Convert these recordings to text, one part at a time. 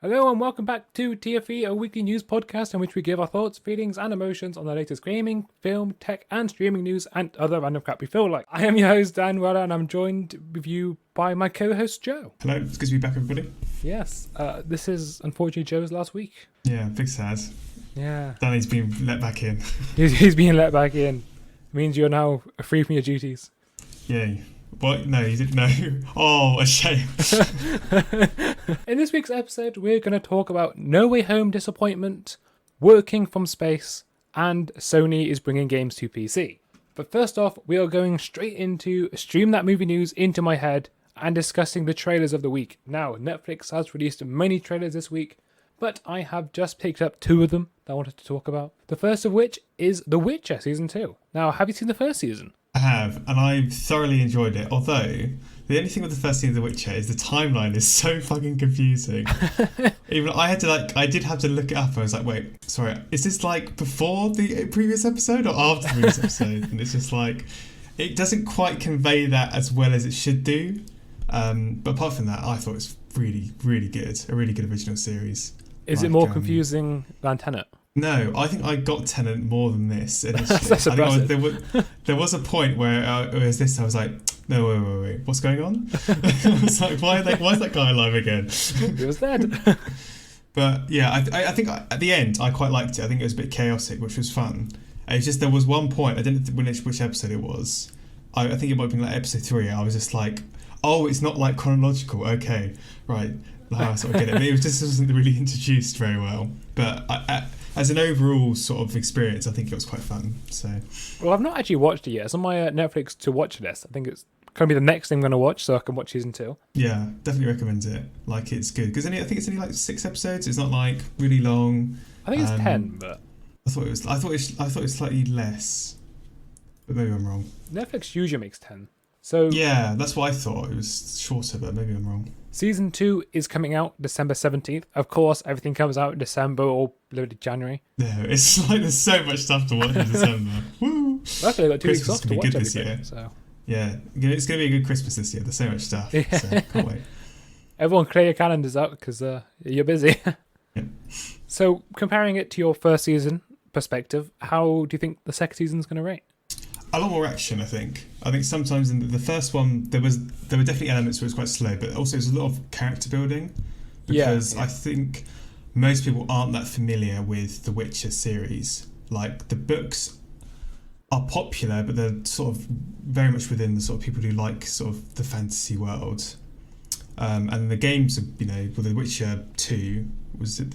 Hello and welcome back to TFE, a weekly news podcast in which we give our thoughts, feelings and emotions on the latest gaming, film, tech and streaming news and other random crap we feel like. I am your host Dan Weller and I'm joined with you by my co-host Joe. Hello, it's good to be back everybody. Yes, this is unfortunately Joe's last week. Yeah, big sad. Yeah. Danny's been let back in. He's being let back in. It means you're now free from your duties. Yay. What? No, you didn't know. Oh, a shame. In this week's episode, we're going to talk about No Way Home disappointment, working from space, and Sony is bringing games to PC. But first off, we are going straight into Stream That Movie News into my head and discussing the trailers of the week. Now, Netflix has released many trailers this week, but I have just picked up two of them that I wanted to talk about. The first of which is The Witcher Season 2. Now, have you seen the first season? I have, and I've thoroughly enjoyed it. Although, the only thing with the first season of The Witcher is the timeline is so fucking confusing. Even I did have to look it up. I was like, wait, sorry, is this before the previous episode or after the previous episode? And it's just it doesn't quite convey that as well as it should do. But apart from that, I thought it was really, really good. A really good original series. Is it more confusing than Tenet? No, I think I got Tenet more than this initially. That's impressive. There was a point where it was this. I was like, no, wait, what's going on? I was like, why is that guy alive again? He was dead. But yeah, I think at the end I quite liked it. I think it was a bit chaotic, which was fun. It's just there was one point I didn't know which episode it was. I think it might have been episode 3. I was just like, oh, it's not chronological. Okay, right. I sort of get it. It just wasn't really introduced very well. But as an overall sort of experience, I think it was quite fun. So, well, I've not actually watched it yet. It's on my Netflix to watch list. I think it's going to be the next thing I'm going to watch, so I can watch season 2. Yeah, definitely recommend it. It's good because I think it's only 6 episodes. It's not really long. I think it's 10, but I thought it was slightly less, but maybe I'm wrong. Netflix usually makes 10. So yeah, that's what I thought. It was shorter, but maybe I'm wrong. Season 2 is coming out December 17th. Of course, everything comes out in December or literally January. Yeah, it's there's so much stuff to watch in December. Woo! Luckily, I got 2 weeks off to watch good everything. Year. So. Yeah, it's going to be a good Christmas this year. There's so much stuff. Yeah. So can't wait. Everyone clear your calendars out because you're busy. Yeah. So comparing it to your first season perspective, how do you think the second season's going to rate? A lot more action, I think. I think sometimes in the first one there were definitely elements where it was quite slow, but also there's a lot of character building because I think most people aren't that familiar with the Witcher series. The books are popular, but they're sort of very much within the sort of people who like sort of the fantasy world. And the games, The Witcher 2 was it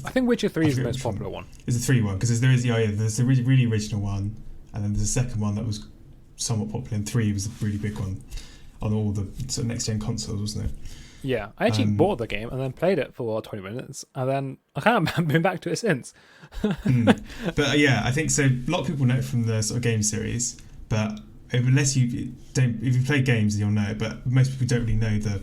I think Witcher 3 is the most popular one. Is the 3 one because there's the really original one. And then there's a second one that was somewhat popular, and 3 was a really big one on all the sort of next-gen consoles, wasn't it? Yeah, I actually bought the game and then played it for 20 minutes, and then I haven't been back to it since. But yeah, I think so. A lot of people know it from the sort of game series, but if you play games, you'll know it. But most people don't really know the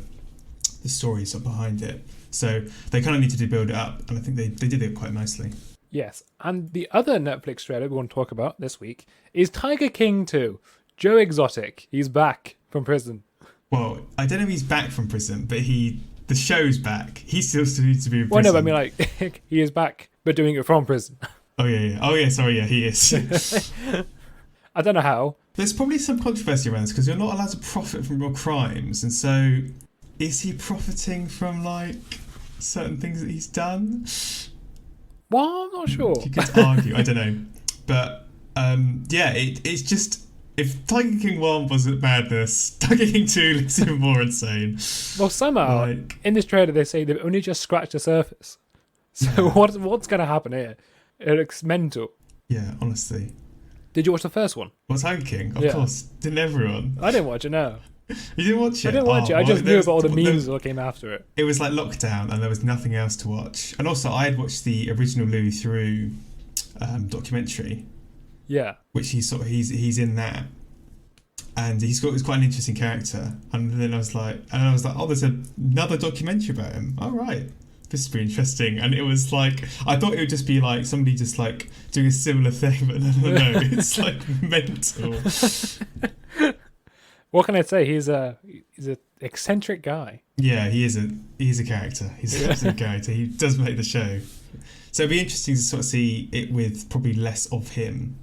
story sort of behind it. So they kind of need to build it up, and I think they did it quite nicely. Yes, and the other Netflix trailer we want to talk about this week is Tiger King 2. Joe Exotic, he's back from prison. Well, I don't know if he's back from prison, but the show's back. He still needs to be in prison. Well, no, but I mean, he is back, but doing it from prison. Oh, yeah. Sorry, yeah, he is. I don't know how. There's probably some controversy around this because you're not allowed to profit from your crimes, and so is he profiting from, certain things that he's done? Well, I'm not sure. You could argue, I don't know. But, it's just, if Tiger King 1 wasn't madness, Tiger King 2 looks even more insane. Well, somehow, in this trailer, they say they've only just scratched the surface. So what's going to happen here? It looks mental. Yeah, honestly. Did you watch the first one? Well, Tiger King, of course. Didn't everyone? I didn't watch it, no. You didn't watch it? I didn't watch it. I just knew about all the memes that came after it. It was like lockdown and there was nothing else to watch. And also, I had watched the original Louis Theroux documentary. Yeah. Which he's in that. And he's quite an interesting character. And then I was like, oh, there's another documentary about him. All right. This is pretty interesting. And it was I thought it would just be somebody just doing a similar thing, but no. It's mental. What can I say? He's a eccentric guy. Yeah, he's a character. He's an absolute character. He does make the show. So it'd be interesting to sort of see it with probably less of him.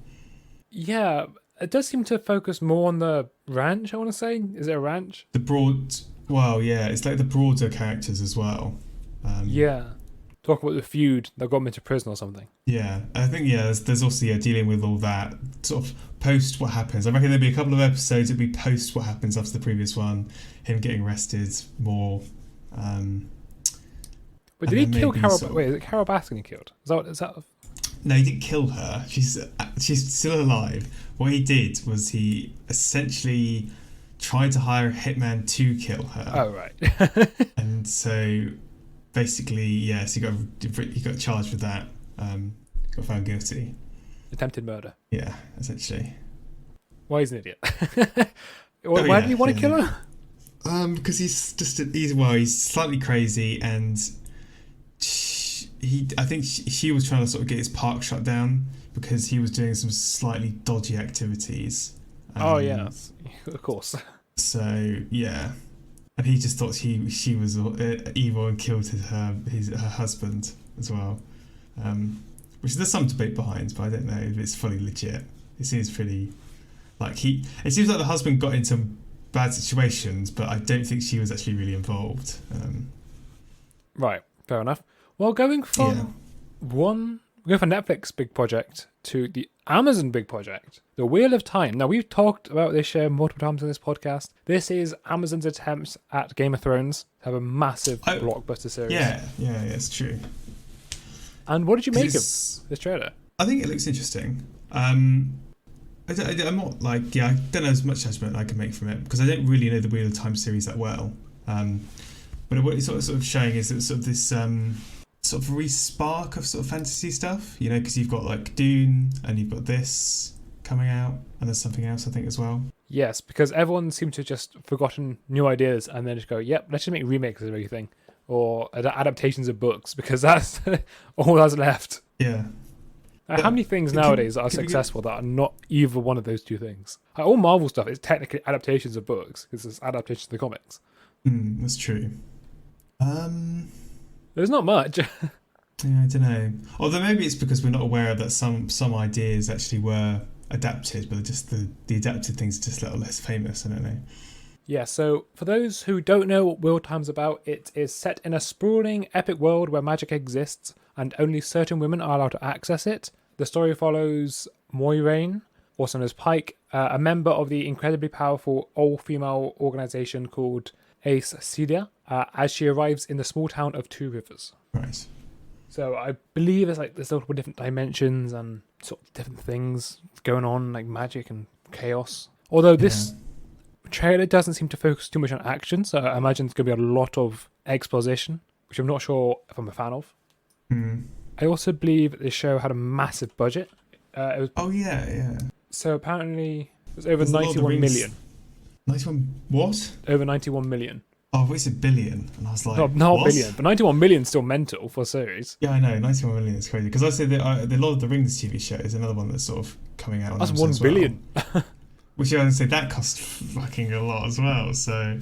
Yeah, it does seem to focus more on the ranch, I want to say. Is it a ranch? Well, yeah, it's like the broader characters as well. Yeah. Talk about the feud that got him into prison or something. Yeah, I think, there's also dealing with all that sort of post what happens. I reckon there'll be a couple of episodes, it'll be post what happens after the previous one, him getting arrested more. But did he kill Carol? Wait, is it Carol Baskin he killed? Is that? No, he didn't kill her. She's still alive. What he did was he essentially tried to hire a hitman to kill her. Oh, right. And so basically, yes, he got charged with that. Got found guilty. Attempted murder. Yeah, essentially. Why he's an idiot? Why did he want to kill her? Because he's slightly crazy, and I think she was trying to sort of get his park shut down because he was doing some slightly dodgy activities. Oh yeah, of course. So yeah, and he just thought she was evil and killed her husband as well, which there's some debate behind, but I don't know if it's fully legit. It seems pretty it seems like the husband got into bad situations, but I don't think she was actually really involved. Right, fair enough. Well, going from Netflix big project to the Amazon big project, The Wheel of Time. Now, we've talked about this show multiple times in this podcast. This is Amazon's attempt at Game of Thrones to have a massive blockbuster series. Yeah, it's true. And what did you make of this trailer? I think it looks interesting. I'm not I don't know as much judgment I can make from it because I don't really know the Wheel of Time series that well. But what it's sort of showing is that sort of this sort of re-spark of sort of fantasy stuff, because you've got like Dune and you've got this coming out, and there's something else I think as well. Yes, because everyone seems to have just forgotten new ideas and then just go, yep, let's just make remakes of everything or adaptations of books because that's all that's left. Yeah. How many things nowadays are successful that are not either one of those two things? All Marvel stuff is technically adaptations of books because it's adaptations of the comics. That's true. There's not much. Yeah, I don't know. Although maybe it's because we're not aware that some ideas actually were adapted, but just the adapted things are just a little less famous. I don't know. Yeah, so for those who don't know what Wheel Time's about, it is set in a sprawling, epic world where magic exists and only certain women are allowed to access it. The story follows Moiraine, also known as Pike, a member of the incredibly powerful all-female organisation called Aes Sedai, as she arrives in the small town of Two Rivers. Right. So I believe there's multiple different dimensions and sort of different things going on, like magic and chaos. Although this trailer doesn't seem to focus too much on action, so I imagine it's going to be a lot of exposition, which I'm not sure if I'm a fan of. I also believe this show had a massive budget. It was, yeah. So apparently it was over 91 million. 91 what? Over 91 million. Oh, it's a billion, and I was like, not a billion, but 91 million is still mental for a series. Yeah, I know, 91 million is crazy. Because I say that the Lord of the Rings TV show is another one that's sort of coming out. That's 1 billion. Which I would say that cost fucking a lot as well. So,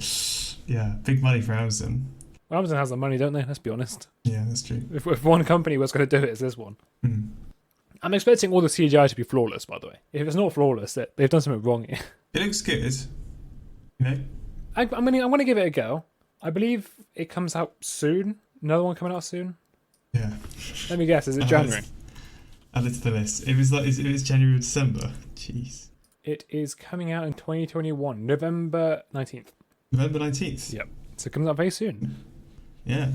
yeah, big money for Amazon. Well, Amazon has the money, don't they? Let's be honest. Yeah, that's true. If one company was going to do it, it's this one. I'm expecting all the CGI to be flawless, by the way. If it's not flawless, they've done something wrong here. It looks good. You know? I'm going to give it a go. I believe it comes out soon. Another one coming out soon. Yeah. Let me guess. Is it January? Add it to the list. It was January or December. Jeez. It is coming out in 2021, November 19th. November 19th? Yep. So it comes out very soon. Yeah.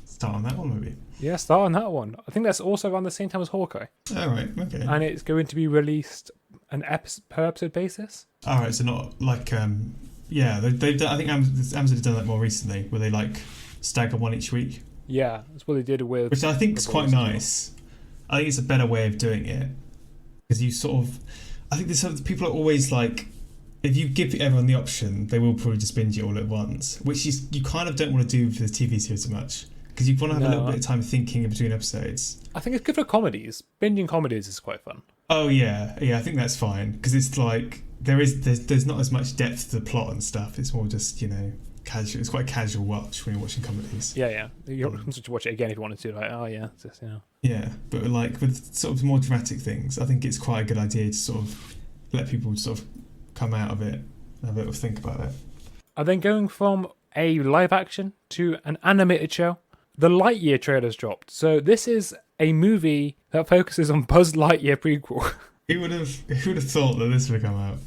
Start on that one, maybe. Yeah, start on that one. I think that's also around the same time as Hawkeye. All right, okay. And it's going to be released per episode basis. All right, so not like... they've done, I think Amazon have done that more recently, where they like stagger one each week. Yeah, that's what they did with... Which I think is quite nice. I think it's a better way of doing it. Because you sort of... I think there's people are always like... If you give everyone the option, they will probably just binge it all at once. Which you kind of don't want to do for the TV series so much. Because you want to have a little bit of time thinking in between episodes. I think it's good for comedies. Binging comedies is quite fun. Oh yeah, yeah. I think that's fine because it's like there's not as much depth to the plot and stuff. It's more just casual. It's quite a casual watch when you're watching comedies. Yeah. You can watch it again if you wanted to. Like, oh yeah, it's just, Yeah, but like with sort of more dramatic things, I think it's quite a good idea to sort of let people sort of come out of it and have a little think about it. And then going from a live action to an animated show, the Lightyear trailer's dropped. So this is a movie that focuses on Buzz Lightyear prequel. Who would have thought that this would come out?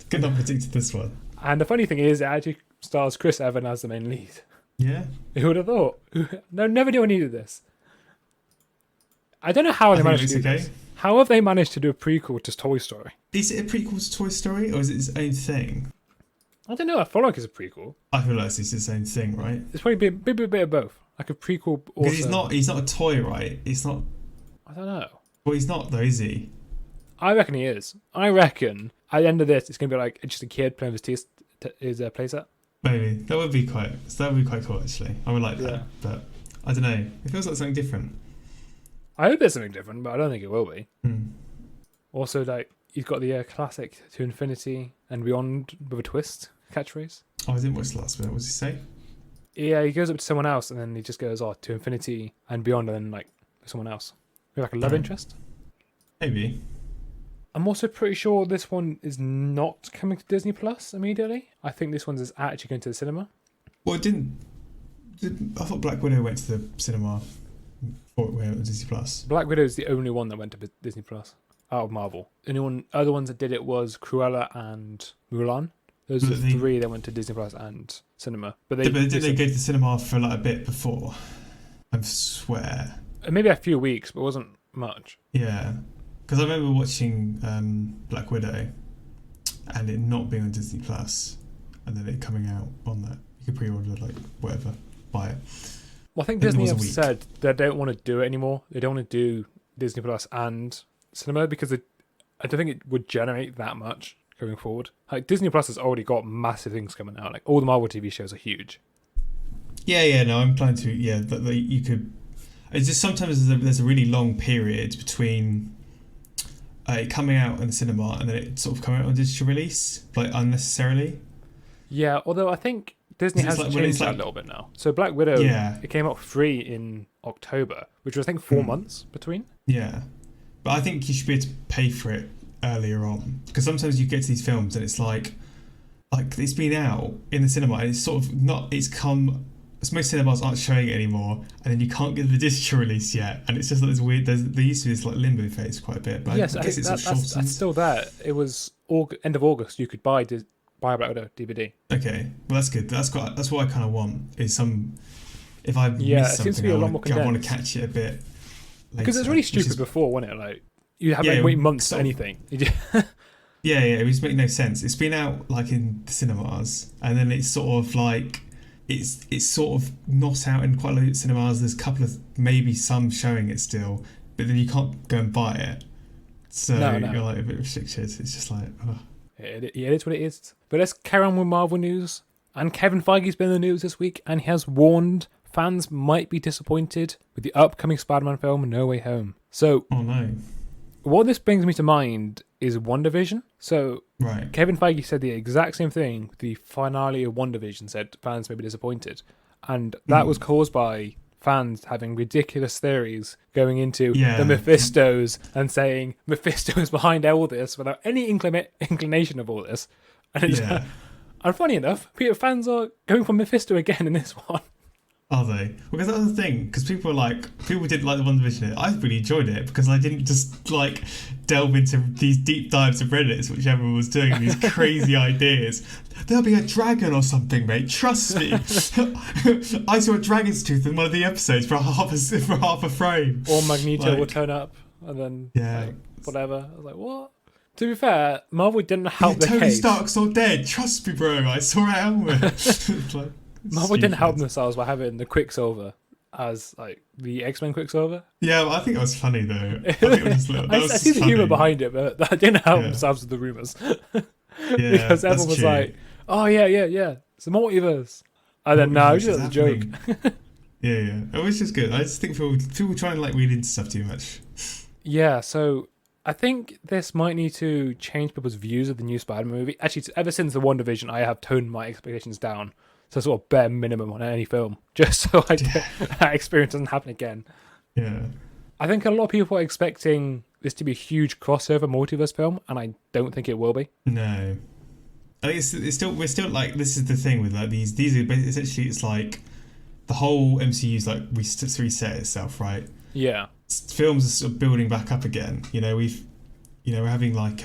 Could not predict this one. And the funny thing is, it actually stars Chris Evans as the main lead. Yeah. Who would have thought? No, never knew I needed this. I don't know how they managed to do this. How have they managed to do a prequel to Toy Story? Is it a prequel to Toy Story or is it its own thing? I don't know. I feel like it's a prequel. I feel like it's its own thing, right? It's probably a bit of both. Like a prequel. Because he's not a toy, right? It's not. I don't know. Well, he's not though, is he? I reckon he is. I reckon at the end of this, it's gonna be like just a kid playing with his playset. Maybe that would be quite cool actually. I would like that, but I don't know. It feels like something different. I hope it's something different, but I don't think it will be. Mm. Also, like you've got the classic "To Infinity and Beyond" with a twist catchphrase. Oh, I didn't watch the last bit. What does he say? Yeah, he goes up to someone else and then he just goes, "Oh, to infinity and beyond," and then like someone else. Maybe like a love interest. Maybe. I'm also pretty sure this one is not coming to Disney Plus immediately. I think this one is actually going to the cinema. Well, I thought Black Widow went to the cinema before it went to Disney Plus. Black Widow is the only one that went to Disney Plus out of Marvel. Other ones that did it was Cruella and Mulan. Those are the three that went to Disney Plus and cinema. But did they go to the cinema for like a bit before? I swear. Maybe a few weeks, but it wasn't much. Yeah. Because I remember watching Black Widow and it not being on Disney Plus and then it coming out on that. You could pre-order like whatever, buy it. Well, I think Disney have said they don't want to do it anymore. They don't want to do Disney Plus and cinema because I don't think it would generate that much going forward. Like Disney Plus has already got massive things coming out. Like all the Marvel TV shows are huge. Yeah, no, I'm planning to. Yeah, that you could. It's just sometimes there's a really long period between it coming out in the cinema and then it sort of coming out on digital release, like unnecessarily. Yeah, although I think Disney has changed that a little bit now. So Black Widow, it came out free in October, which was I think 4 months between. Yeah, but I think you should be able to pay for it earlier on because sometimes you get to these films and it's like it's been out in the cinema and it's sort of not. It's come. Most cinemas aren't showing it anymore, and then you can't get the digital release yet, and it's just like this weird. There used to be this like limbo phase quite a bit, but yes, I guess that's still there. It was end of August. You could buy Black Widow DVD. Okay, well that's good. That's what I kind of want. Is if I miss something, I want to catch it a bit. Because it's really stupid before, wasn't it? Like you have to wait months for anything. Yeah, it was making no sense. It's been out like in the cinemas, and then it's sort of like. It's sort of not out in quite a lot of cinemas. There's a couple of maybe some showing it still, but then you can't go and buy it. So you're like a bit restricted. It's just like, oh. It is what it is. But let's carry on with Marvel news. And Kevin Feige's been in the news this week, and he has warned fans might be disappointed with the upcoming Spider-Man film No Way Home. So, oh no. What this brings me to mind is WandaVision. So, right. Kevin Feige said the exact same thing. The finale of WandaVision said fans may be disappointed. And that was caused by fans having ridiculous theories going into the Mephistos and saying Mephisto is behind all this without any inclination of all this. And, and funny enough, fans are going for Mephisto again in this one. Are they? Because that was the thing. Because people didn't like the WandaVision. I really enjoyed it because I didn't just like delve into these deep dives of Reddit, which everyone was doing, these crazy ideas. There'll be a dragon or something, mate. Trust me. I saw a dragon's tooth in one of the episodes for half a frame. Or Magneto will turn up and then whatever. I was like, what? To be fair, Marvel didn't help the Tony case. Tony Stark's not dead. Trust me, bro. I saw a helmet. Marvel didn't help themselves by having the Quicksilver as like the X-Men Quicksilver. Yeah, I think that was funny though. I think it was I see the humour behind it, but that didn't help themselves with the rumours. Because everyone was like, "Oh yeah, it's the multiverse," and then no, it's just a joke. Yeah, it was just good. I just think people try and like read into stuff too much. Yeah, so I think this might need to change people's views of the new Spider-Man movie. Actually, ever since the WandaVision, I have toned my expectations down to sort of bare minimum on any film, just so that experience doesn't happen again. Yeah. I think a lot of people are expecting this to be a huge crossover multiverse film, and I don't think it will be. No. I think it's still we're still like, this is the thing with like these are essentially, it's like the whole MCU's like reset itself, right? Yeah. Films are sort of building back up again. We're having like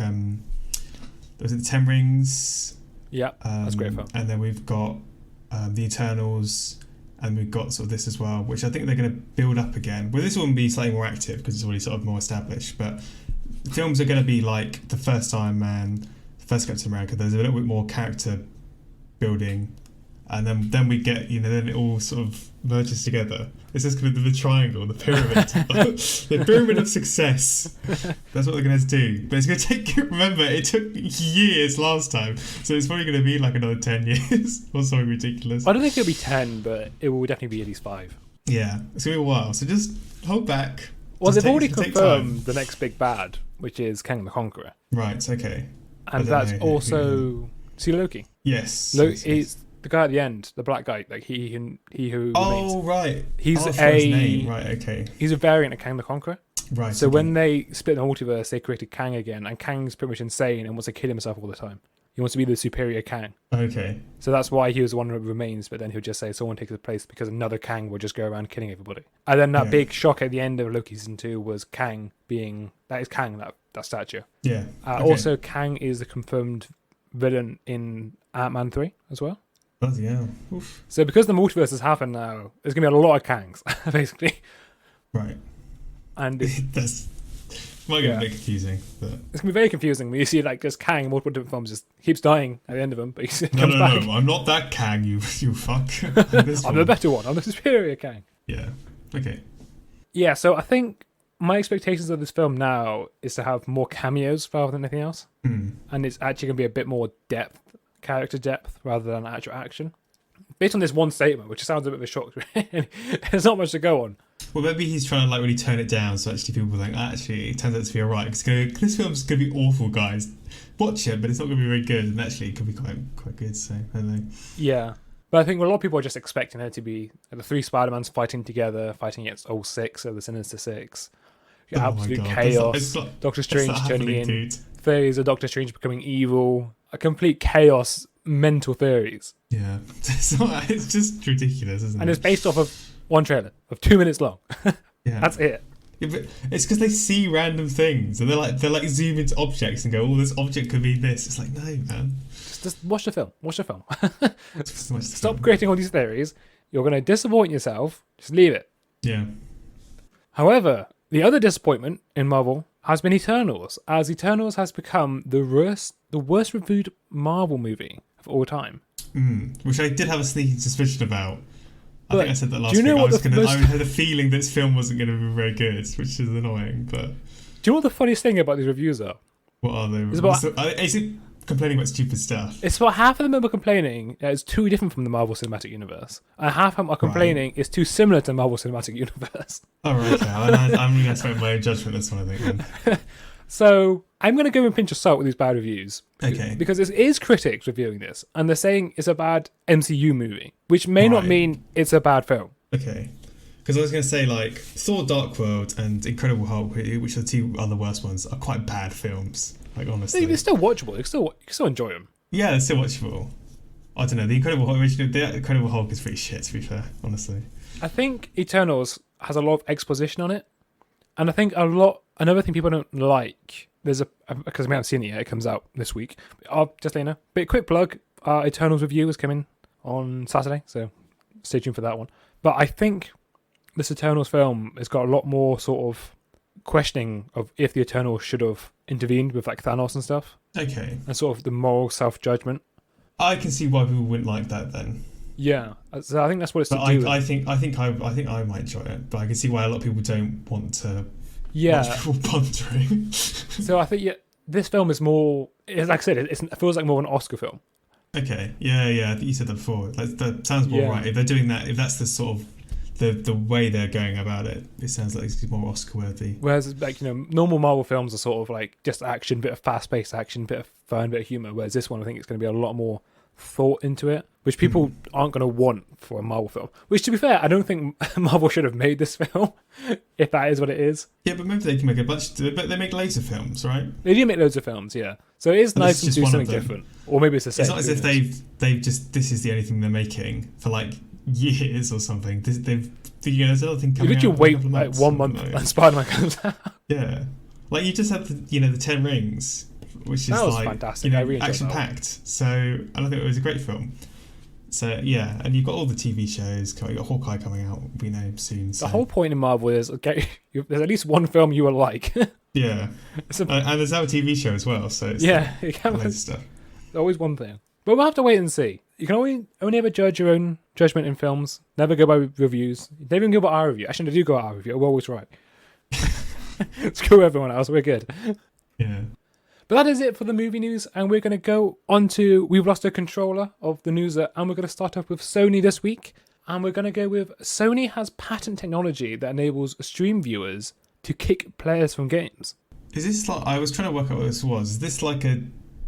was it the Ten Rings? Yeah, that's a great film. And then we've got the Eternals, and we've got sort of this as well, which I think they're going to build up again. Well, this one will be slightly more active because it's already sort of more established, but films are going to be like the first Iron Man, the first Captain America. There's a little bit more character building, and then we get, then it all sort of merges together. It's just going to be the triangle, the pyramid, the pyramid of success. That's what they're going to do. But it's going to take. Remember, it took years last time, so it's probably going to be like another 10 years or something ridiculous. I don't think it'll be 10, but it will definitely be at least 5. Yeah, it's going to be a while. So just hold back. Well, they've already confirmed the next big bad, which is Kang the Conqueror. Right. Okay. And that's also see Loki. Yes. He's the guy at the end, the black guy, like he who remains. Oh right. He's his name. Right. Okay. He's a variant of Kang the Conqueror. Right. So when they split the multiverse, they created Kang again, and Kang's pretty much insane and wants to kill himself all the time. He wants to be the superior Kang. Okay. So that's why he was the one who remains, but then he'll just say someone takes his place because another Kang will just go around killing everybody. And then that big shock at the end of Loki season 2 was Kang being that statue. Yeah. Okay. Also, Kang is the confirmed villain in Ant-Man 3 as well. Bloody hell. Oof. So because the multiverse has happened now, there's going to be a lot of Kangs, basically. Right. And that's might get a bit confusing, but it's going to be very confusing when you see like just Kang in multiple different forms just keeps dying at the end of them, but he No, comes back. I'm not that Kang, you fuck. I'm the better one. I'm the superior Kang. Yeah. Okay. Yeah, so I think my expectations of this film now is to have more cameos rather than anything else. And it's actually going to be a bit more character depth rather than actual action. Based on this one statement, which sounds a bit of a shock, there's not much to go on. Well, maybe he's trying to like really tone it down, so actually people think, actually, it turns out to be alright. This film's going to be awful, guys. Watch it, but it's not going to be very good, and actually it could be quite good. So I don't know. Yeah, but I think a lot of people are just expecting it to be the 3 Spider-Mans fighting together, fighting against all 6 of the Sinister Six. Absolute chaos. Doctor Strange turning in. Dude. Theories of Doctor Strange becoming evil. A complete chaos. Mental theories. Yeah, it's just ridiculous, isn't it? And it's based off of one trailer of 2 minutes long. Yeah, that's it. Yeah, but it's because they see random things and they're like zoom into objects and go, "Oh, this object could be this." It's like, no, man. Just watch the film. Watch the film. Stop creating all these theories. You're going to disappoint yourself. Just leave it. Yeah. However, the other disappointment in Marvel has been Eternals, as Eternals has become the worst reviewed Marvel movie of all time. Which I did have a sneaking suspicion about. I think I said that last week. I had a feeling this film wasn't going to be very good, which is annoying. But do you know what the funniest thing about these reviews are? What are they? Is it complaining about stupid stuff? It's about half of them are complaining that it's too different from the Marvel Cinematic Universe, and half of them are complaining it's too similar to the Marvel Cinematic Universe. Oh, right, okay. I'm going to expect my own judgment this one, I think. Then. So I'm going to go and pinch of salt with these bad reviews. Okay. Because it is critics reviewing this, and they're saying it's a bad MCU movie, which may not mean it's a bad film. Okay. Because I was going to say, like, Thor Dark World and Incredible Hulk, which are the 2 other worst ones, are quite bad films. Like, honestly. They're still watchable. You can still enjoy them. Yeah, they're still watchable. I don't know. The Incredible Hulk is pretty shit, to be fair, honestly. I think Eternals has a lot of exposition on it. And I think another thing people don't like, because we haven't seen it yet, it comes out this week. I'll just let you know. But quick plug, our Eternals review is coming on Saturday, so stay tuned for that one. But I think this Eternals film has got a lot more sort of questioning of if the Eternals should have intervened with like Thanos and stuff. Okay. And sort of the moral self-judgment. I can see why people wouldn't like that then. Yeah, so I think that's what it's but to do. I think I might enjoy it, but I can see why a lot of people don't want to. Yeah, watch people pondering. So I think this film is more. Like I said, it feels like more of an Oscar film. Okay, yeah. I think you said that before. That sounds more right. If they're doing that, if that's the sort of the way they're going about it, it sounds like it's more Oscar worthy. Whereas, like, normal Marvel films are sort of like just action, bit of fast-paced action, bit of fun, bit of humor. Whereas this one, I think it's going to be a lot more thought into it, which people aren't going to want for a Marvel film. Which, to be fair, I don't think Marvel should have made this film, if that is what it is. Yeah, but maybe they can make a bunch. But they make loads of films, right? They do make loads of films, yeah. So it is But nice this to is do just one of something them. different, or maybe it's the same. It's not as if they've just this is the only thing they're making for like years or something. There's another thing You coming out. literally in a wait couple of like months 1 at the month moment. and Spider-Man comes out. Yeah, like you just had the 10 Rings, which is That was like fantastic. I really enjoyed action that one. packed. So and I think it was a great film. So yeah, and you've got all the TV shows. You've got Hawkeye coming out. We know soon. So. The whole point in Marvel is, okay, there's at least one film you will like. Yeah, It's a- and there's now a TV show as well. So it's yeah, it like, can loads of stuff. always one thing. But we'll have to wait and see. You can only ever judge your own judgment in films. Never go by reviews. Never even go by our review. Actually, I do go by our review. We're always right. Screw everyone else. We're good. Yeah. But that is it for the movie news, and we're going to go on to we've lost a controller of the news, and we're going to start off with Sony this week, and we're going to go with Sony has patent technology that enables stream viewers to kick players from games. Is this like I was trying to work out what this was? Is this like a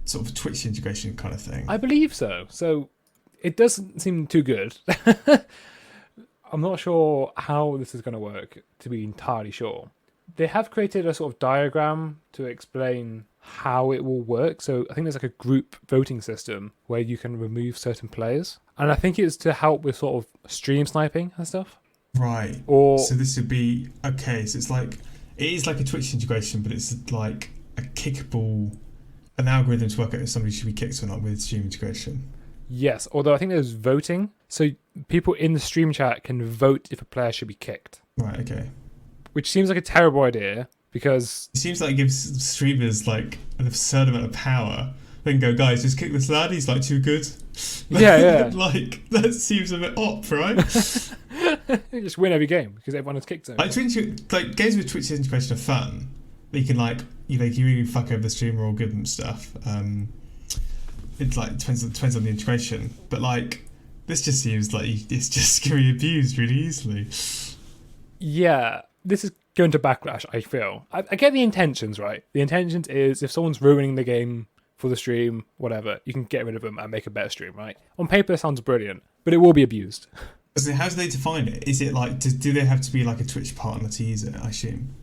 sort of Twitch integration kind of thing? I believe so. So it doesn't seem too good. I'm not sure how this is going to work, to be entirely sure. They have created a sort of diagram to explain how it will work. So I think there's like a group voting system where you can remove certain players. And I think it's to help with sort of stream sniping and stuff. Right. Or So this would be okay. So it's like it is like a Twitch integration, but it's like a kickable, an algorithm to work out if somebody should be kicked or not with stream integration. yes, although I think there's voting. So people in the stream chat can vote if a player should be kicked, Right. Okay. which seems like a terrible idea because It seems like it gives streamers like an absurd amount of power. They can go, guys, just kick this lad. He's like too good. Yeah. Like that seems a bit op, right? you just win every game because everyone has kicked them. Like Twitch, like games with Twitch integration are fun. You can like you really fuck over the streamer or give them stuff. It like depends on the integration, but like this just seems like it's just going to be abused really easily. Yeah, this is going to backlash, I feel. I get the intentions, right? The intentions is if someone's ruining the game for the stream, whatever, you can get rid of them and make a better stream, right? On paper, it sounds brilliant, but it will be abused. So how do they define it? Is it like do they have to be like a Twitch partner to use it? I assume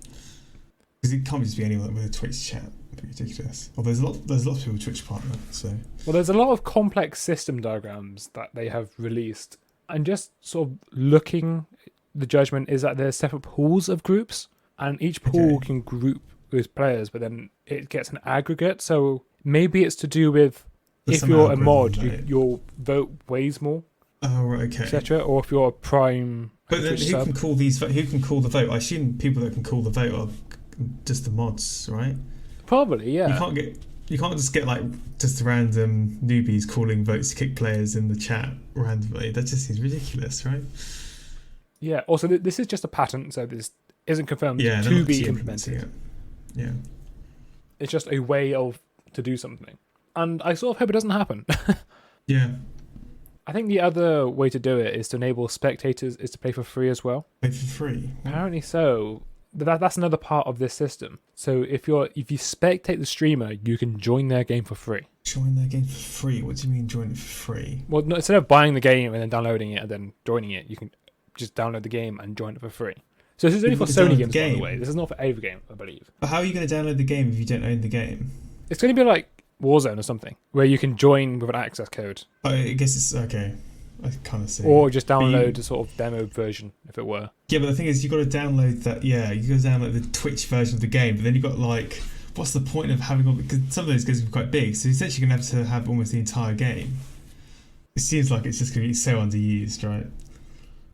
because it can't just be anyone with a Twitch chat. It'd be ridiculous. Well, there's lots of people with Twitch partner. So Well, there's a lot of complex system diagrams that they have released, and just sort of looking, the judgment is that there's separate pools of groups, and each pool Okay. can group with players, but then it gets an aggregate. So maybe it's to do with there's if some you're a algorithm mod, about it. your vote weighs more, Oh right, okay. etc. Or if you're a prime But then Twitch who sub. can call these? Who can call the vote? I assume people that can call the vote are just the mods, right? Probably, yeah. You can't just get like just random newbies calling votes to kick players in the chat randomly. That just seems ridiculous, right? Yeah. Also, this is just a patent, so this isn't confirmed Yeah, they're to not be actually implemented. implementing it. Yeah. It's just a way to do something, and I sort of hope it doesn't happen. Yeah. I think the other way to do it is to enable spectators is to play for free as well. Play for free. Apparently so. But that's another part of this system. So if you spectate the streamer, you can join their game for free. Join their game for free. What do you mean join it for free? Well, no, instead of buying the game and then downloading it and then joining it, you can just download the game and join it for free. So this is only You for can Sony download games, the by the game? way. This is not for every game, I believe. But how are you going to download the game if you don't own the game? It's going to be like Warzone or something, where you can join with an access code. I guess it's okay. I kind of see. Or just But download a sort of demo version, if it were. Yeah, but the thing is, you got to download that. Yeah, you got to download the Twitch version of the game. But then you got like, what's the point of having all? Because some of those games are quite big, so essentially you're gonna have to have almost the entire game. It seems like it's just gonna be so underused, right?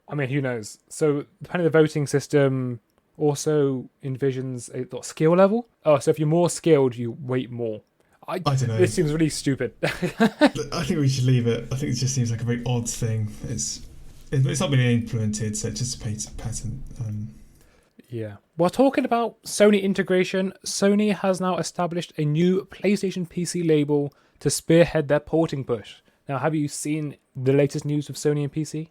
I mean, who knows? So depending on the voting system also envisions a skill level. Oh, so if you're more skilled, you weight more. I don't know. This seems really stupid. I think we should leave it. I think it just seems like a very odd thing. It's not been implemented, so it's just a patent. Yeah. While talking about Sony integration, Sony has now established a new PlayStation PC label to spearhead their porting push. Now, have you seen the latest news with Sony and PC?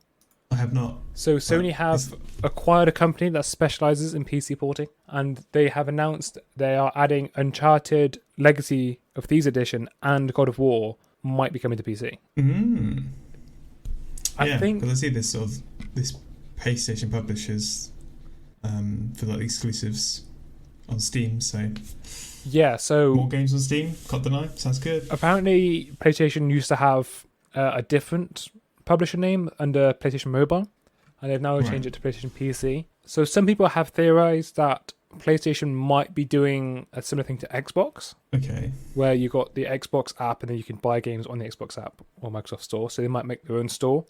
I have not. So Sony have acquired a company that specializes in PC porting, and they have announced they are adding Uncharted Legacy of Thieves Edition and God of War might be coming to PC. I think because I see this sort of this PlayStation publishers for like exclusives on Steam. So yeah, so more games on Steam. Can't deny. Sounds good. Apparently, PlayStation used to have a different publisher name under PlayStation Mobile, and they've now changed it to PlayStation PC. So some people have theorized that PlayStation might be doing a similar thing to Xbox. Okay. Where you got the Xbox app and then you can buy games on the Xbox app or Microsoft Store. So they might make their own store,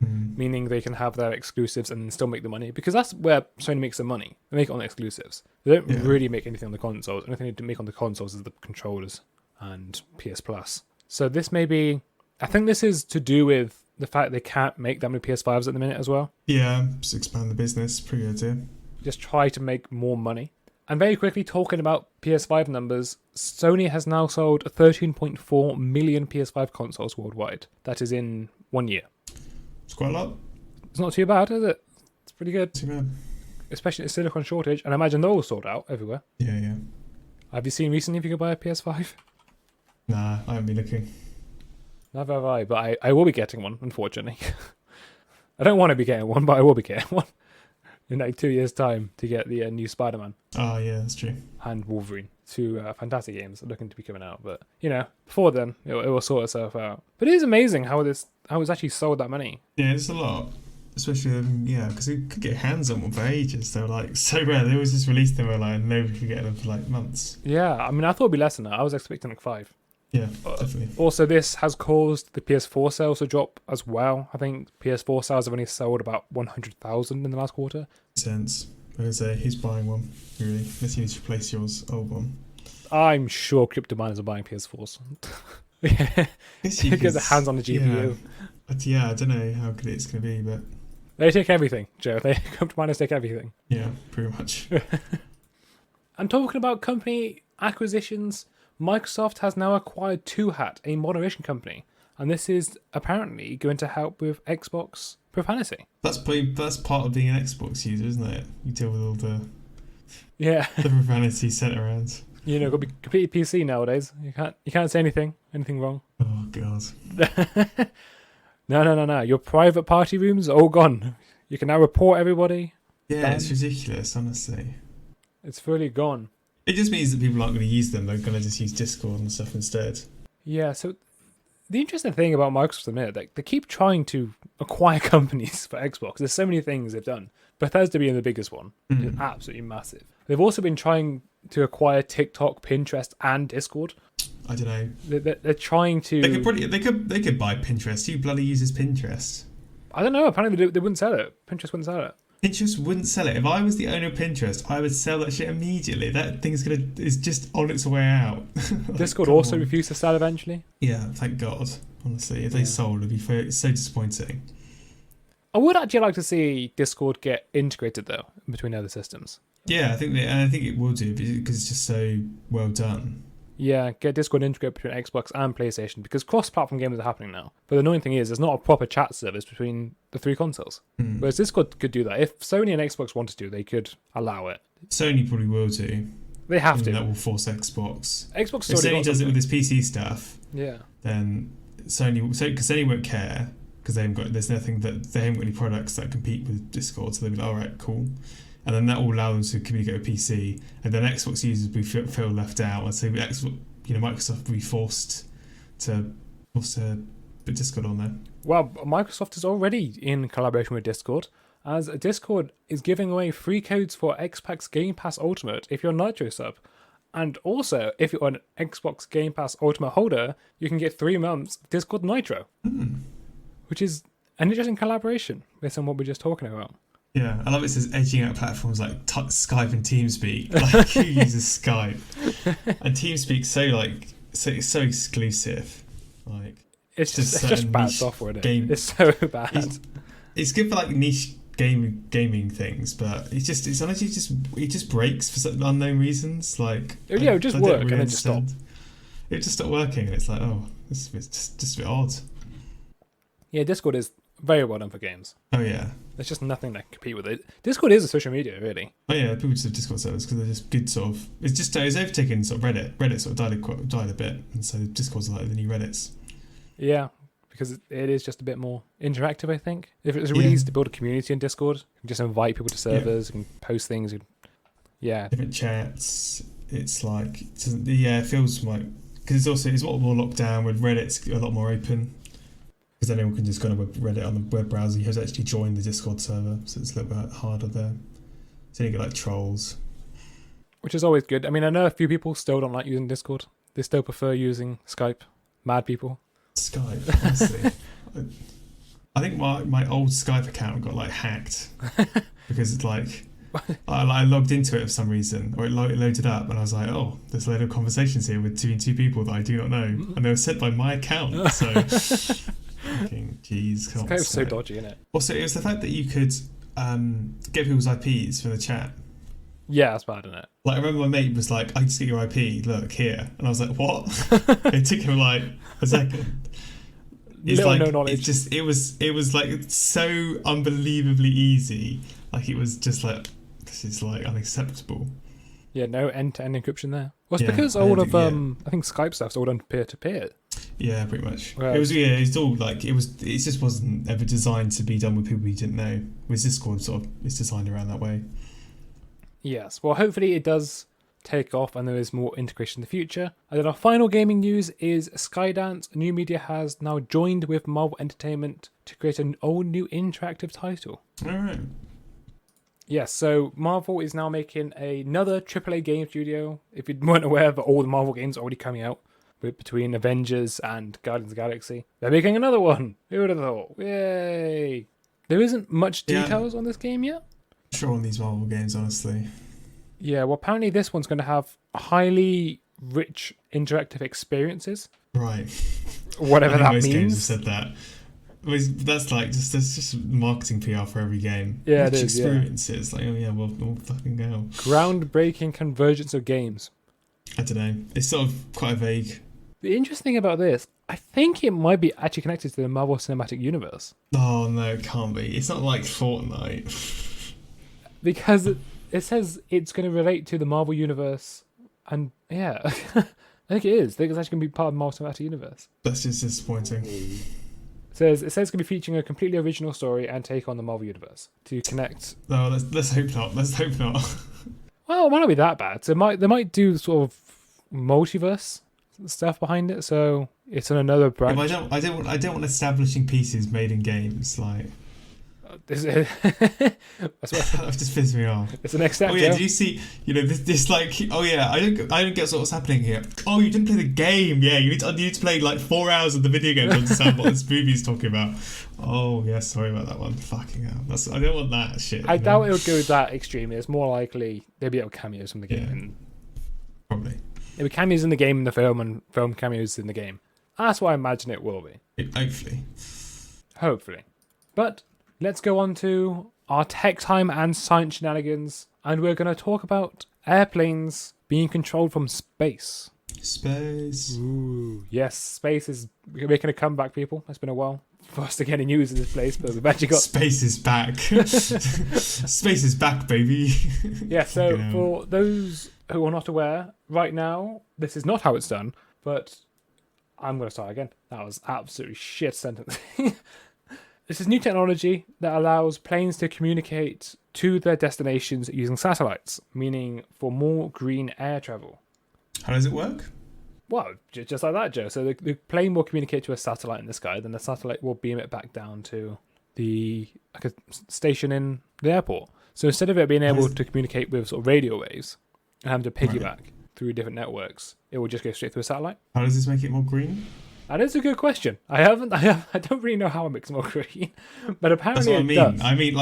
meaning they can have their exclusives and still make the money, because that's where Sony makes their money. They make it on the exclusives. They don't really make anything on the consoles. The only thing they make on the consoles is the controllers and PS Plus. So this may be, I think this is to do with the fact they can't make that many PS5s at the minute as well. Yeah, just expand the business. Pretty good idea. Just try to make more money. And very quickly, talking about PS5 numbers, Sony has now sold 13.4 million PS5 consoles worldwide. That is in 1 year. It's quite a lot. It's not too bad, is it? It's pretty good. Too bad. Especially the silicon shortage, and I imagine they're all sold out everywhere. Yeah. Have you seen recently if you could buy a PS5? Nah, I haven't been looking. Never have I, but I will be getting one, unfortunately. I don't want to be getting one, but I will be getting one in like 2 years' time to get the new Spider-Man. Oh, yeah, that's true. And Wolverine. Two fantastic games looking to be coming out. But, before then, it will sort itself out. But it is amazing how it's actually sold that many. Yeah, it's a lot. Especially, because you could get hands on one for ages. They were like so rare. They always just released them and nobody could get them for like months. Yeah, I mean, I thought it'd be less than that. I was expecting like 5. Yeah, definitely. Also, this has caused the PS4 sales to drop as well. I think PS4 sales have only sold about 100,000 in the last quarter. Makes sense. I was say, who's buying one, really? Unless you need to replace your old one. I'm sure crypto miners are buying PS4s. Yeah, to get their hands on the GPU. Yeah, I don't know how good it's going to be, but... They take everything, Joe. Crypto miners take everything. Yeah, pretty much. And talking about company acquisitions, Microsoft has now acquired 2hat, a moderation company, and this is apparently going to help with Xbox profanity. That's part of being an Xbox user, isn't it? You deal with all the the profanity sent around. Got to be completely PC nowadays. You can't say anything wrong. Oh god. No. Your private party rooms are all gone. You can now report everybody. Yeah, it's ridiculous, honestly. It's fully gone. It just means that people aren't going to use them. They're going to just use Discord and stuff instead. Yeah, so the interesting thing about Microsoft at the minute, they keep trying to acquire companies for Xbox. There's so many things they've done. Bethesda being the biggest one is absolutely massive. They've also been trying to acquire TikTok, Pinterest, and Discord. I don't know. They're trying to. They could buy Pinterest. Who bloody uses Pinterest? I don't know. Apparently they wouldn't sell it. Pinterest wouldn't sell it. Pinterest wouldn't sell it. If I was the owner of Pinterest, I would sell that shit immediately. That thing's is just on its way out. Discord also refused to sell eventually. Yeah, thank God. Honestly, if they sold, it'd be so disappointing. I would actually like to see Discord get integrated though between other systems. Yeah, I think it will do because it's just so well done. Yeah, get Discord integrated between Xbox and PlayStation, because cross-platform games are happening now. But the annoying thing is, there's not a proper chat service between the 3 consoles. Whereas Discord could do that. If Sony and Xbox wanted to, they could allow it. Sony probably will do. They have to. That will force Xbox. Xbox if Sony does it with this PC stuff, then because Sony won't care, because there's nothing that they haven't got any products that compete with Discord, so they'll be like, all right, cool. And then that will allow them to communicate with PC, and then Xbox users will feel left out, and so Microsoft will be forced to put Discord on there. Well, Microsoft is already in collaboration with Discord, as Discord is giving away free codes for Xbox Game Pass Ultimate if you're a Nitro sub. And also, if you're an Xbox Game Pass Ultimate holder, you can get 3 months of Discord Nitro, which is an interesting collaboration based on what we're just talking about. Yeah, I love it says edging out platforms like Skype and TeamSpeak. Like, who uses Skype? And TeamSpeak's so exclusive. Like, it's just bad software. It's so bad. It's good for like niche gaming things, but it just breaks for some unknown reasons. Like, it would just work and then just stop. It just stopped working, and it's like, oh, this is just a bit odd. Yeah, Discord is very well done for games. Oh yeah. There's just nothing that can compete with it. Discord is a social media, really. Oh yeah, people just have Discord servers because they're just good sort of. It's overtaken sort of Reddit. Reddit sort of died a bit, and so Discord's like the new Reddits. Yeah, because it is just a bit more interactive, I think. If it's really easy to build a community in Discord, you can just invite people to servers, you can post things. Different chats. It's like, it feels like, because it's a lot more locked down. With Reddit, it's a lot more open. Because then anyone can just go to Reddit on the web browser. You have to actually join the Discord server, so it's a little bit harder there. So you get like trolls. Which is always good. I mean, I know a few people still don't like using Discord. They still prefer using Skype. Mad people. Skype, honestly. I think my old Skype account got like hacked because it's like I logged into it for some reason, or it loaded up, and I was like, oh, there's a load of conversations here with two people that I do not know, and they were sent by my account. So, fucking jeez, Skype's so dodgy, isn't it? Also, it was the fact that you could get people's IPs from the chat. Yeah, that's bad, isn't it? Like, I remember my mate was like, I just get your IP, look, here. And I was like, what? It took him like a second. It's Little like, no knowledge. It was like so unbelievably easy. Like, it was just like, this is like unacceptable. Yeah, no end-to-end encryption there. Well, it's because all of, I think Skype stuff's all done peer-to-peer. Yeah, pretty much. Well, it's all like, it just wasn't ever designed to be done with people you didn't know. With Discord, sort of, it's designed around that way. Yes, well, hopefully it does take off and there is more integration in the future. And then our final gaming news is Skydance New Media has now joined with Marvel Entertainment to create an all new interactive title. All right. Yes, so Marvel is now making another AAA game studio. If you weren't aware that all the Marvel games are already coming out between Avengers and Guardians of the Galaxy, they're making another one. Who would have thought? Yay! There isn't much details on this game yet. Sure on these Marvel games, honestly. Yeah, well, apparently this one's going to have highly rich interactive experiences. Right. Whatever that most means. Games have said that. That's like that's just marketing PR for every game. Yeah, rich it is. experiences. Like, oh yeah, well fucking go. Groundbreaking convergence of games. I don't know. It's sort of quite vague. The interesting thing about this, I think it might be actually connected to the Marvel Cinematic Universe. Oh no, it can't be. It's not like Fortnite. Because it says it's going to relate to the Marvel Universe, and yeah, I think it is. I think it's actually going to be part of the Marvel Cinematic Universe. That's just disappointing. It says it's going to be featuring a completely original story and take on the Marvel Universe to connect. No, let's hope not. Let's hope not. Well, it might not be that bad. So they might do sort of multiverse stuff behind it. So it's on another branch. Yeah, I don't want establishing pieces made in games like. That just pisses me off. It's the next step. Oh yeah, Joe. did you see? You know this like. Oh yeah, I don't get what's happening here. Oh, you didn't play the game. Yeah, you need to play like 4 hours of the video game to understand what this movie's talking about. Oh yeah, sorry about that one. Fucking hell. I don't want that shit. I doubt it would go that extreme. It's more likely there'll be cameos from the game. Yeah, and probably. there'll be cameos in the game in the film and film cameos in the game. That's what I imagine it will be. Hopefully. But let's go on to our tech time and science shenanigans, and we're going to talk about airplanes being controlled from space. Space. Ooh, yes, space is making a comeback, people. It's been a while for us to get any news in this place, but we've actually got... Space is back. Space is back, baby. Yeah, so for those who are not aware, right now, this is not how it's done, but I'm going to start again. That was absolutely shit sentence. This is new technology that allows planes to communicate to their destinations using satellites, meaning for more green air travel. How does it work? Well, just like that, Joe. So the plane will communicate to a satellite in the sky, then the satellite will beam it back down to a station in the airport. So instead of it being able to communicate with sort of radio waves and having to piggyback through different networks, it will just go straight through a satellite. How does this make it more green? That is a good question. I don't really know how it makes it more green, but apparently That's what I mean. does. I mean,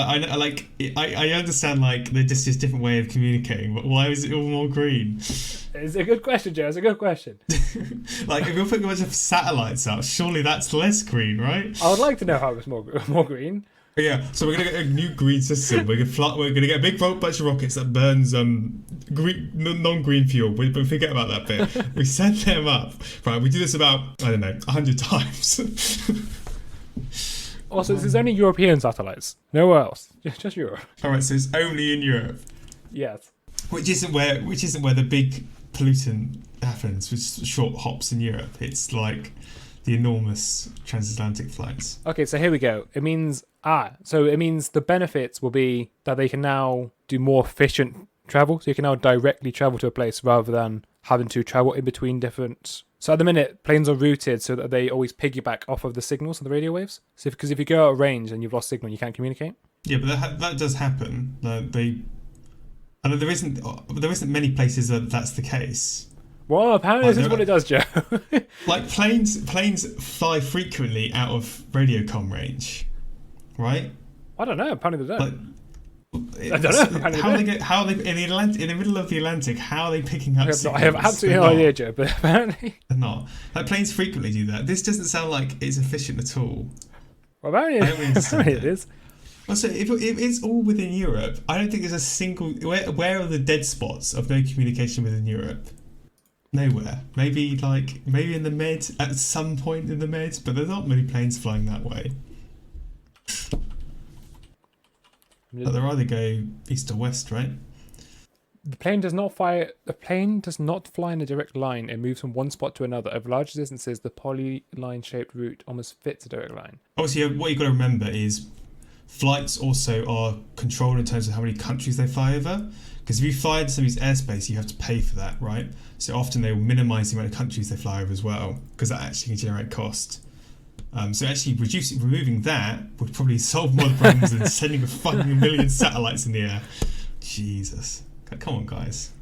I understand like they're just a different way of communicating, but why is it all more green? It's a good question, Joe. It's a good question. Like, if you're putting a bunch of satellites out, surely that's less green, right? I would like to know how it's more green. But yeah, so we're gonna get a new green system. We're gonna get a big bunch of rockets that burns non-green fuel. We forget about that bit. We send them up. Right, we do this about 100 times. Also, this is only European satellites. Nowhere else. Just Europe. All right, so it's only in Europe, Yes. which isn't where the big pollutant happens, which is short hops in Europe. It's like the enormous transatlantic flights. Okay, so here we go. It means the benefits will be that they can now do more efficient travel. So you can now directly travel to a place rather than having to travel in between different. So at the minute, planes are routed so that they always piggyback off of the signals and the radio waves. So because if you go out of range and you've lost signal, you can't communicate. Yeah, but that does happen. I know there isn't many places that that's the case. Well, apparently this is what it does, Joe. Like planes fly frequently out of radiocom range, right? I don't know. Apparently they don't. Like, I don't know. How are they in the middle of the Atlantic? How are they picking up signals? I have absolutely no idea, Joe. But apparently they're not. Like planes frequently do that. This doesn't sound like it's efficient at all. Well, apparently it is. Also, if it's all within Europe, I don't think there's a single. Where are the dead spots of no communication within Europe? Nowhere. Maybe in the Med at some point in the Med, but there's not many planes flying that way. But they'll either go east or west, right? The plane does not fly. The plane does not fly in a direct line. It moves from one spot to another. Over large distances, the polyline-shaped route almost fits a direct line. Obviously, what you've got to remember is flights also are controlled in terms of how many countries they fly over. Because if you fly into somebody's airspace, you have to pay for that, right? So often they will minimise the amount of countries they fly over as well, because that actually can generate cost. So actually removing that would probably solve more problems than sending a fucking million satellites in the air. Jesus. Come on, guys.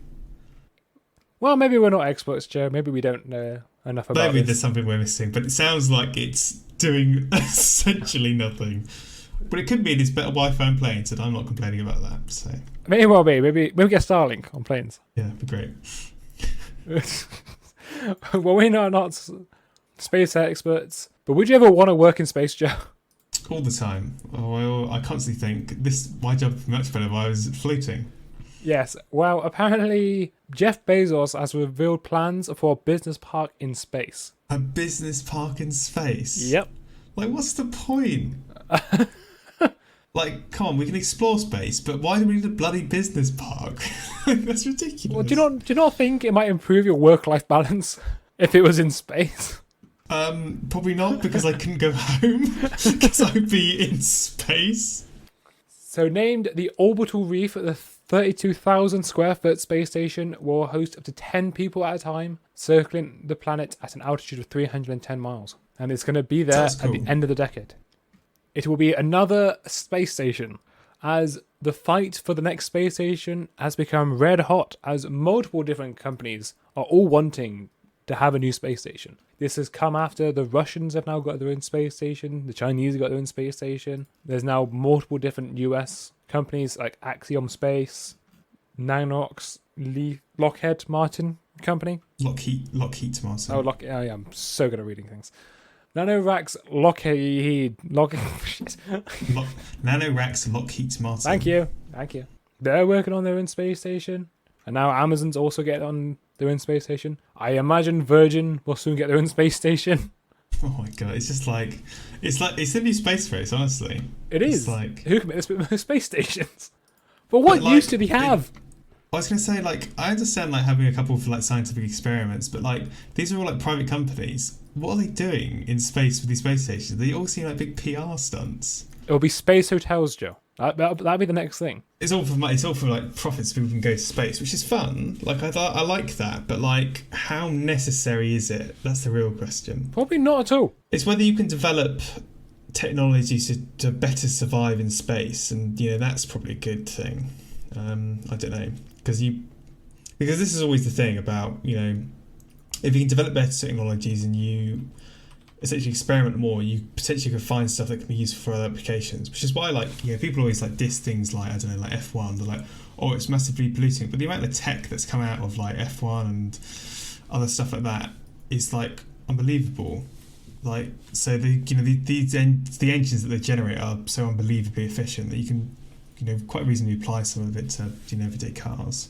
Well, maybe we're not experts, Joe. Maybe we don't know enough about Maybe this. there's something we're missing, but it sounds like it's doing essentially nothing. But it could be this better Wi-Fi on planes, and I'm not complaining about that. So Maybe well be. Maybe we'll get Starlink on planes. yeah, it'd be great. Well, we're not space experts, but would you ever want to work in space, Joe? All the time. Oh, I constantly think my job would be much better if I was floating. Yes. Well, apparently Jeff Bezos has revealed plans for a business park in space. A business park in space? Yep. Like, what's the point? Like, come on, we can explore space, but why do we need a bloody business park? That's ridiculous. Well, do you not think it might improve your work-life balance if it was in space? Probably not, because I couldn't go home because I'd be in space. So named the Orbital Reef, the 32,000 square foot space station will host up to 10 people at a time, circling the planet at an altitude of 310 miles. And it's going to be there at the end of the decade. It will be another space station, as the fight for the next space station has become red hot, as multiple different companies are all wanting to have a new space station. This has come after the Russians have now got their own space station, the Chinese have got their own space station. There's now multiple different US companies like Axiom Space, Nanox, Lockheed Martin company. Lockheed Martin. Oh, yeah, I'm so good at reading things. Nanoracks, Lockheed. Nanoracks, Lockheed Martin. Thank you. They're working on their own space station. And now Amazon's also getting on their own space station. I imagine Virgin will soon get their own space station. Oh my god, it's just like it's the new space race, honestly. It is. It's like, who can make the space stations? But what use do they have? I was gonna say, like, I understand like having a couple of like scientific experiments, but like these are all like private companies. What are they doing in space with these space stations? They all seem like big PR stunts. It'll be space hotels, Joe. That'll be the next thing. It's all for like profits. People can go to space, which is fun. Like I like that, but like, how necessary is it? That's the real question. Probably not at all. It's whether you can develop technologies to better survive in space, and that's probably a good thing. I don't know, because this is always the thing about if you can develop better technologies and you essentially experiment more, you potentially could find stuff that can be used for other applications, which is why people always like diss things like, I don't know, like F1. They're like, oh, it's massively polluting, but the amount of tech that's come out of like F1 and other stuff like that is like unbelievable. Like, so the engines that they generate are so unbelievably efficient that you can quite reasonably apply some of it to everyday cars.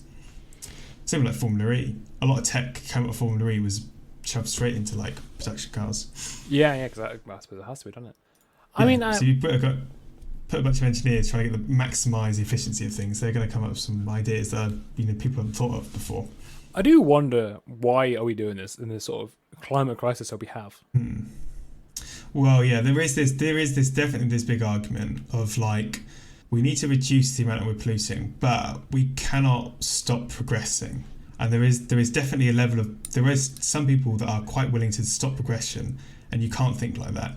Same like Formula E. A lot of tech came out of Formula E was shoved straight into like production cars. Yeah, because I suppose it has to be, doesn't it? So you put a bunch of engineers trying to maximise the efficiency of things. They're going to come up with some ideas that people haven't thought of before. I do wonder, why are we doing this in this sort of climate crisis that we have? Well, yeah, there is definitely this big argument of like, we need to reduce the amount that we're polluting, but we cannot stop progressing. And there is definitely a level of, there is some people that are quite willing to stop progression, and you can't think like that.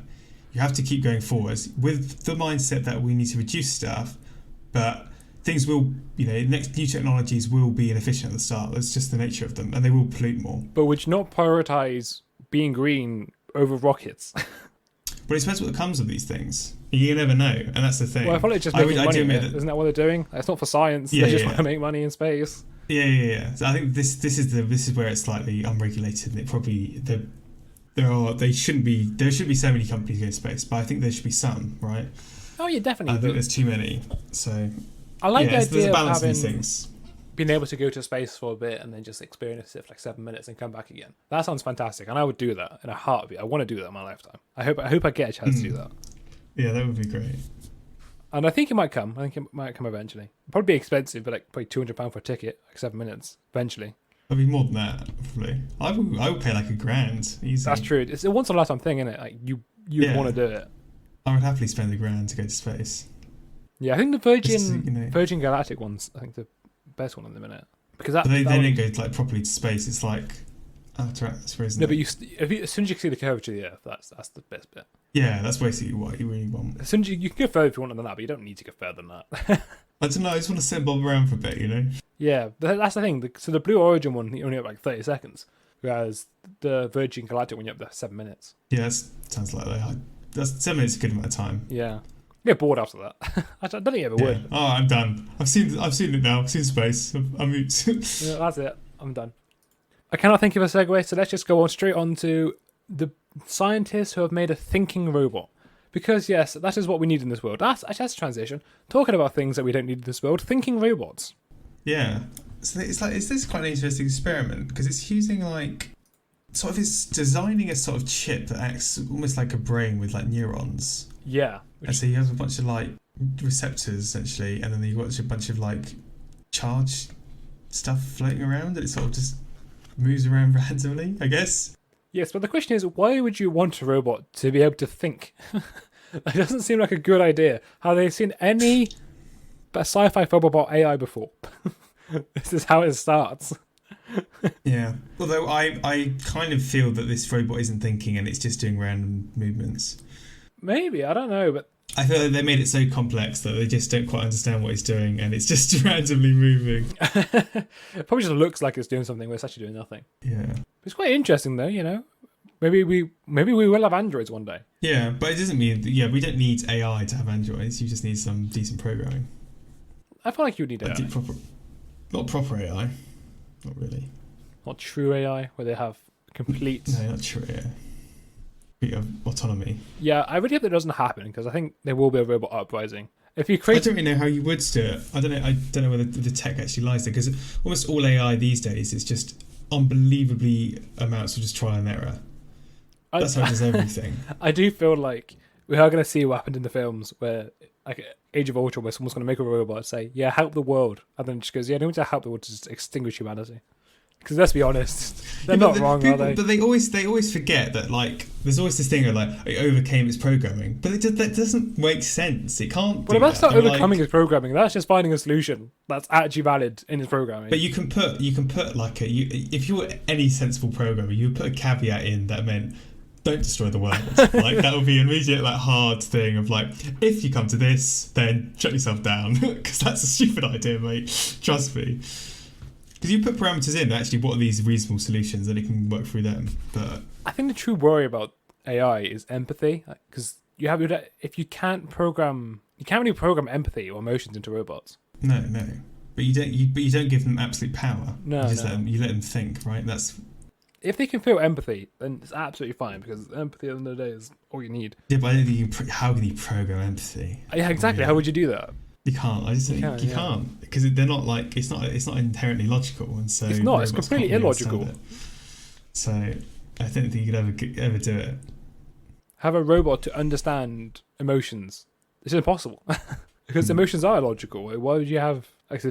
You have to keep going forwards with the mindset that we need to reduce stuff, but things will, next new technologies will be inefficient at the start. That's just the nature of them, and they will pollute more. But would you not prioritise being green over rockets? But it depends what comes of these things. You never know, and that's the thing. Well, I thought it's just making money. Isn't that what they're doing? It's not for science. They just want to make money in space. Yeah. So I think this is where it's slightly unregulated, and it probably there shouldn't be so many companies going to space, but I think there should be some, right? Oh yeah, definitely. I think there's too many. So I like the idea there's a balance of having of these things. Being able to go to space for a bit and then just experience it for like 7 minutes and come back again. That sounds fantastic, and I would do that in a heartbeat. I want to do that in my lifetime. I hope I get a chance to do that. Yeah, that would be great. And I think it might come. I think it might come eventually. It'd probably be expensive, but like probably £200 for a ticket, like 7 minutes eventually. It'd be more than that, probably. I would pay like £1,000 easy. That's true. It's a once in a lifetime thing, isn't it? Like you want to do it. I would happily spend £1,000 to go to space. Yeah, I think the Virgin Galactic one's I think the best one at the minute, because they didn't go like properly to space. It's like outer atmosphere, isn't it? No, but as soon as you can see the curvature of the Earth, that's the best bit. Yeah, that's basically what you really want. As soon as you can go further if you want than that, but you don't need to go further than that. I don't know. I just want to send Bob around for a bit, Yeah, but that's the thing. So the Blue Origin one, you only up like 30 seconds, whereas the Virgin Galactic one, you up there 7 minutes. Yeah, that sounds like that. That's 7 minutes is a good amount of time. Yeah. You get bored after that. I don't think you ever would. Oh, I'm done. I've seen it now. I've seen space. I'm yeah, that's it. I'm done. I cannot think of a segue, so let's just go straight on to the scientists who have made a thinking robot. Because yes, that is what we need in this world. That's a transition. Talking about things that we don't need in this world, thinking robots. Yeah. So it's this quite an interesting experiment, because it's using it's designing a sort of chip that acts almost like a brain with like neurons. Yeah. And so you have a bunch of like receptors essentially, and then you've got a bunch of like charge stuff floating around, and it sort of just moves around randomly, I guess. Yes, but the question is, why would you want a robot to be able to think? That doesn't seem like a good idea. Have they seen any sci-fi film about AI before? This is how it starts. Yeah. Although I kind of feel that this robot isn't thinking and it's just doing random movements. Maybe, I don't know, but I feel like they made it so complex that they just don't quite understand what it's doing, and it's just randomly moving. It probably just looks like it's doing something, but it's actually doing nothing. Yeah. It's quite interesting though, Maybe we will have androids one day. Yeah, but it doesn't mean we don't need AI to have androids. You just need some decent programming. I feel like you would need AI. Not proper AI. Not really. Not true AI, where they have complete... No, not true AI. Autonomy. Yeah, I really hope that doesn't happen, because I think there will be a robot uprising. If you create... I don't really know how you would do it. I don't know whether the tech actually lies there, because almost all AI these days is just unbelievably amounts of just trial and error. That's how it does everything. I do feel like we are going to see what happened in the films where, like Age of Ultron, where someone's going to make a robot say, yeah, help the world. And then it just goes, yeah, I don't want to help the world to just extinguish humanity. Because let's be honest, they're not wrong, are they? But they always forget that, like, there's always this thing of, like, it overcame its programming. But that doesn't make sense. It can't do that's that. not overcoming its programming. That's just finding a solution that's actually valid in its programming. But you can put like if you were any sensible programmer, you would put a caveat in that meant, don't destroy the world. Like, that would be an immediate, like, hard thing of, like, if you come to this, then shut yourself down. Because that's a stupid idea, mate. Trust me. Because you put parameters in, actually, what are these reasonable solutions, and it can work through them. But I think the true worry about AI is empathy, because if you can't really program empathy or emotions into robots. No. But you don't give them absolute power. No, you let them think, right? If they can feel empathy, then it's absolutely fine, because empathy at the end of the day is all you need. Yeah, but I don't think how can you program empathy? Yeah, exactly. How would you do that? You can't. I just think you can't, because they're not like it's not inherently logical, and so it's not. It's completely illogical. So I don't think you could ever do it. have a robot to understand emotions. It's impossible because emotions are illogical. Why would you have? Like,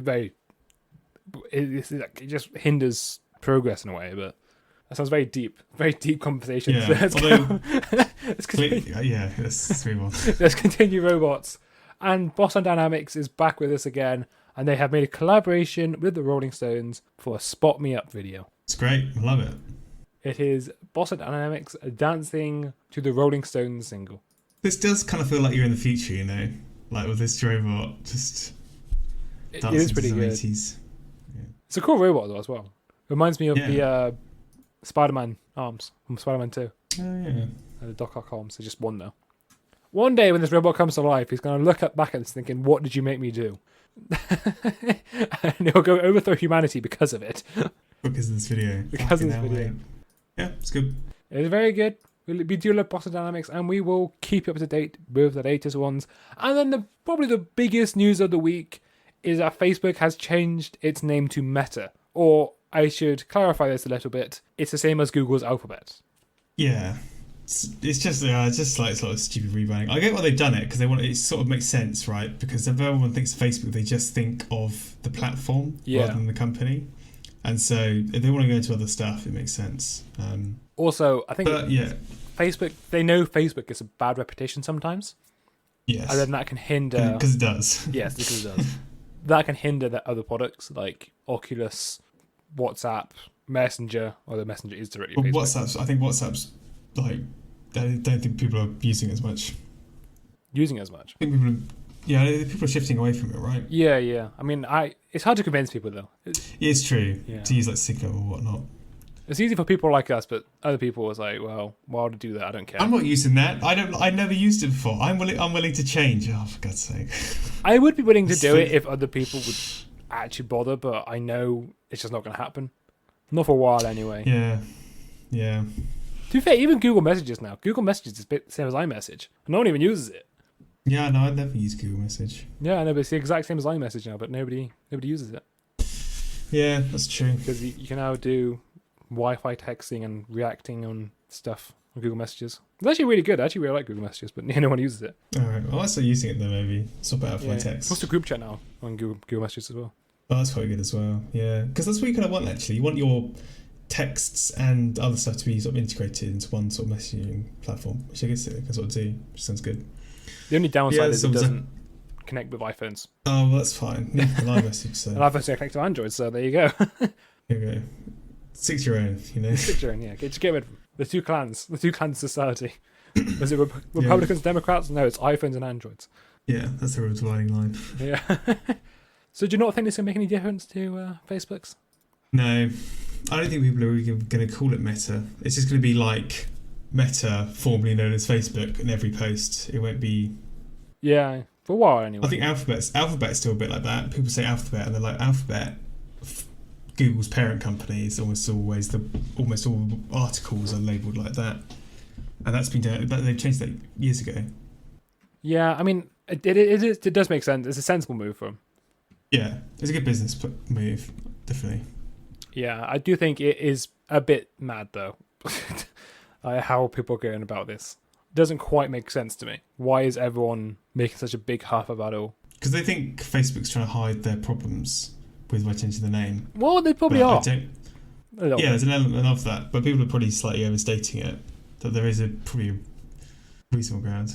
it just hinders progress in a way. But that sounds very deep conversation. Yeah, So let's move on. Let's continue robots. And Boston Dynamics is back with us again, and they have made a collaboration with the Rolling Stones for a Spot Me Up video. It's great. I love it. It is Boston Dynamics dancing to the Rolling Stones single. This does kind of feel like you're in the future, you know? Like with this robot just It is pretty good. 80s. Yeah. It's a cool robot, though, as well. Reminds me of the Spider-Man arms from Spider-Man 2. Oh, yeah. The Doc Ock arms. They're just one, though. One day when this robot comes to life, he's going to look back at this thinking, what did you make me do? And he'll go overthrow humanity because of it. Because of this video. Because of this video. Yeah, it's good. It is very good. We do love Boston Dynamics, and we will keep you up to date with the latest ones. And then probably the biggest news of the week is that Facebook has changed its name to Meta. Or I should clarify this a little bit. It's the same as Google's Alphabet. Yeah. It's just like sort of stupid rebranding. I get why they've done it because it sort of makes sense, right? Because if everyone thinks of Facebook, they just think of the platform rather than the company. And so if they want to go into other stuff, it makes sense. Also, I think Facebook, they know Facebook gets a bad reputation sometimes. Yes. And then that can hinder... Because it does. Yes, because it does. That can hinder the other products like Oculus, WhatsApp, Messenger, or the Messenger is directly Facebook. I think WhatsApp's like... I don't think people are using it as much. Using it as much? I think people are shifting away from it, right? Yeah. I mean, it's hard to convince people, though. It's true. Yeah. To use like Signal or whatnot. It's easy for people like us, but other people was like, well, why would I do that? I don't care. I'm not using that. I never used it before. I'm willing to change. Oh, for God's sake. I would be willing to do it if other people would actually bother, but I know it's just not going to happen. Not for a while, anyway. Yeah. To be fair, even Google Messages now. Google Messages is the same as iMessage. No one even uses it. Yeah, no, I'd never use Google Message. Yeah, I know, but it's the exact same as iMessage now, but nobody uses it. Yeah, that's true. Because you can now do Wi-Fi texting and reacting on stuff on Google Messages. It's actually really good. I actually really like Google Messages, but no one uses it. Alright, well, I'll start using it then maybe. Swap it out for my text. What's the group chat now on Google Messages as well? Oh, that's quite good as well. Yeah, because that's what you kind of want, actually. You want your texts and other stuff to be sort of integrated into one sort of messaging platform, which I guess it can sort of do, which sounds good. The only downside is it doesn't connect with iPhones. Oh, well, that's fine. Yeah, an iMessage, so. And iPhones don't connect to Android, so there you go. There you go. Six your own, you know. Six your own, yeah. Just get rid of them. The two clans society. Was it Republicans, Democrats? No, it's iPhones and Androids. Yeah, that's the real dividing line. Yeah. So do you not think this is going to make any difference to Facebook's? No. I don't think people are really going to call it Meta. It's just going to be like Meta, formerly known as Facebook, in every post. It won't be... Yeah, for a while anyway. I think Alphabet's still a bit like that. People say Alphabet and they're like, Alphabet, Google's parent company, is almost all articles are labelled like that. And that's been done, but they've changed that years ago. Yeah, I mean, it does make sense. It's a sensible move for them. Yeah, it's a good business move, definitely. Yeah, I do think it is a bit mad, though, how people are going about this. It doesn't quite make sense to me. Why is everyone making such a big huff about it all? Because they think Facebook's trying to hide their problems with by changing the name. Well, they probably are. There's an element of that, but people are probably slightly overstating it, that there is probably a reasonable ground.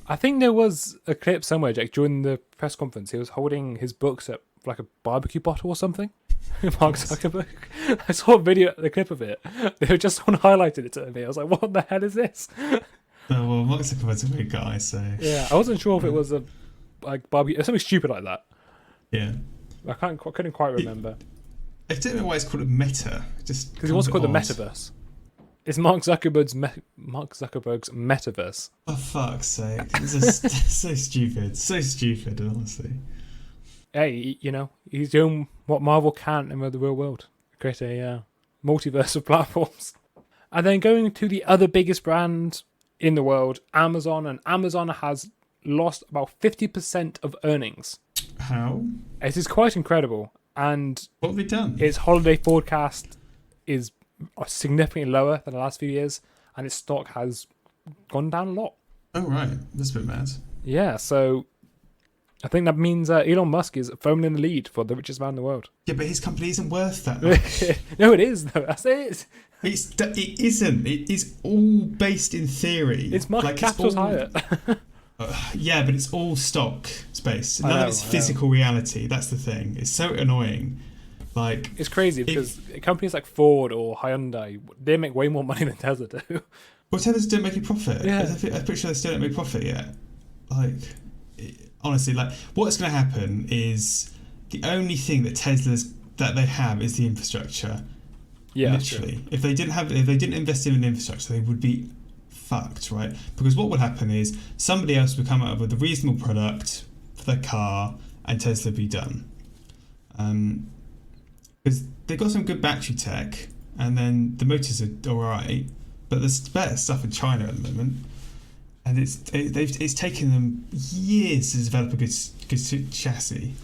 I think there was a clip somewhere, Jake, during the press conference. He was holding his books up like a barbecue bottle or something. Mark Zuckerberg. I saw the clip of it. They were just highlighted it to me. I was like, what the hell is this? Oh, well, Mark Zuckerberg's a big guy, so... Yeah, I wasn't sure if it was a barbecue... Something stupid like that. Yeah. I couldn't quite remember. I don't know why it's called a Meta. Just because he wants to call it the Metaverse. It's Mark Zuckerberg's Metaverse. For fuck's sake. This is so stupid. So stupid, honestly. Hey, he's doing what Marvel can't in the real world. Create a multiverse of platforms. And then going to the other biggest brand in the world, Amazon. And Amazon has lost about 50% of earnings. How? It is quite incredible. And what have they done? Its holiday forecast is significantly lower than the last few years. And its stock has gone down a lot. Oh, right. That's a bit mad. Yeah, so I think that means Elon Musk is firmly in the lead for the richest man in the world. Yeah, but his company isn't worth that much. No, it is, though. That's it. It isn't. It is all based in theory. Its market capital's higher. Yeah, but it's all stock space. I None know, of it's physical reality. That's the thing. It's so annoying. Like, it's crazy because companies like Ford or Hyundai, they make way more money than Tesla do. well, Tesla don't make a profit. Yeah. I'm pretty sure they still don't make profit yet. Like, honestly, like, what's going to happen is the only thing that they have is the infrastructure. Yeah, literally. If they didn't invest in infrastructure, they would be fucked, right? Because what would happen is somebody else would come up with a reasonable product for their car, and Tesla would be done. Because they've got some good battery tech, and then the motors are alright, but there's better stuff in China at the moment, and it's taken them years to develop a good chassis.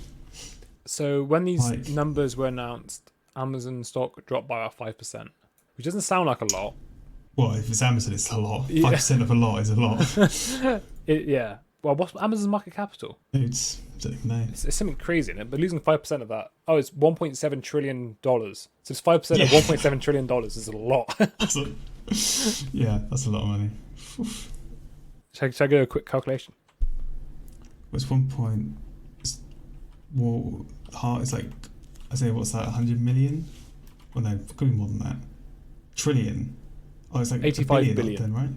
So when these numbers were announced, Amazon stock dropped by about 5%, which doesn't sound like a lot. Well, if it's Amazon, it's a lot. 5% of a lot is a lot. Yeah. Well, what's Amazon's market capital? It's something crazy in it, but losing 5% of that. Oh, it's $1.7 trillion. So it's 5% of $1.7 trillion is a lot. That's a lot of money. Should I go a quick calculation? What's 1 point? It's like, I say, what's that, 100 million? Well, no, it could be more than that. Trillion. Oh, it's like 85 billion. Then, right?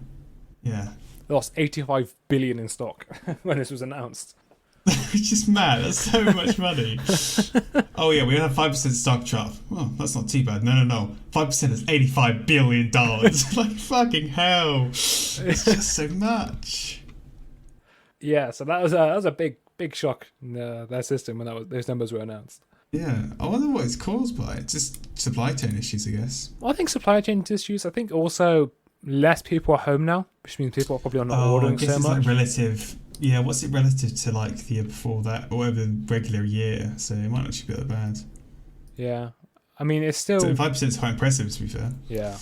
Yeah. They lost 85 billion in stock when this was announced. Which is mad. That's so much money. Oh, yeah, we have 5% stock drop. Well, that's not too bad. No. 5% is $85 billion. Like, fucking hell. It's just so much. Yeah, so that was a big shock in their system when those numbers were announced. Yeah, I wonder what it's caused by. It's just supply chain issues, I guess. Well, I think supply chain issues. I think also less people are home now, which means people are probably not ordering so much. Like relative. Yeah, what's it relative to like the year before that, or over the regular year? So it might actually be that bad. Yeah, I mean it's still 5% is quite impressive, to be fair. Yeah,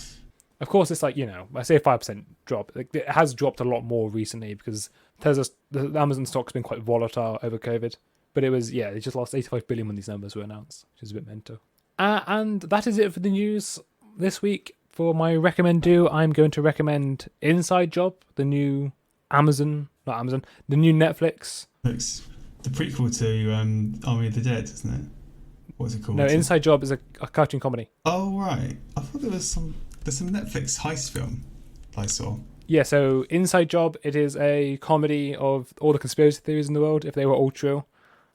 of course it's like I say 5% drop. Like, it has dropped a lot more recently because the Amazon stock's been quite volatile over COVID. But it was, they just lost 85 billion when these numbers were announced, which is a bit mental. And that is it for the news this week. For my I'm going to recommend Inside Job, the new the new Netflix. It's the prequel to Army of the Dead, isn't it? What's it called? No, Inside Job is a cartoon comedy. Oh, right. I thought there's some Netflix heist film I saw. Yeah, so Inside Job, it is a comedy of all the conspiracy theories in the world, if they were all true.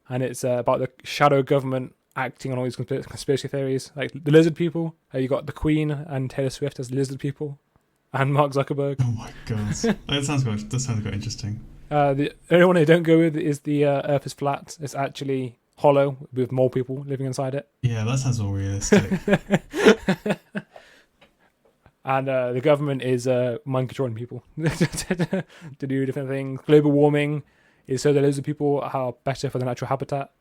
And it's about the shadow government acting on all these conspiracy theories, like the lizard people. You got the Queen and Taylor Swift as lizard people, and Mark Zuckerberg. Oh my god, that sounds quite interesting. The only one I don't go with is the Earth is flat. It's actually hollow with more people living inside it. Yeah, that sounds more realistic. And the government is mind controlling people to do different things. Global warming is so that lizard people are better for the natural habitat.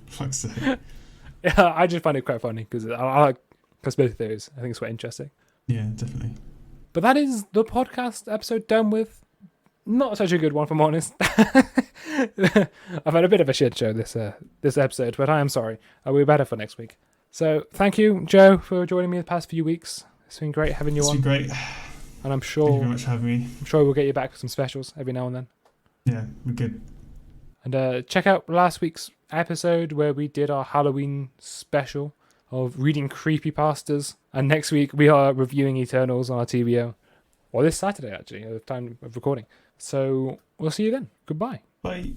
Fuck's sake. Yeah, I just find it quite funny because I like conspiracy theories. I think it's quite interesting. Yeah, definitely. But that is the podcast episode done with. Not such a good one, if I'm honest. I've had a bit of a shit show this episode, but I am sorry. I'll be better for next week. So thank you, Joe, for joining me the past few weeks. It's been great having you on. It's been great. And I'm sure. Thank you very much for having me. I'm sure we'll get you back for some specials every now and then. Yeah, we're good. And check out last week's episode where we did our Halloween special of reading creepypastas. And next week we are reviewing Eternals on our TVO. Or this Saturday, actually, at the time of recording. So we'll see you then. Goodbye. Bye.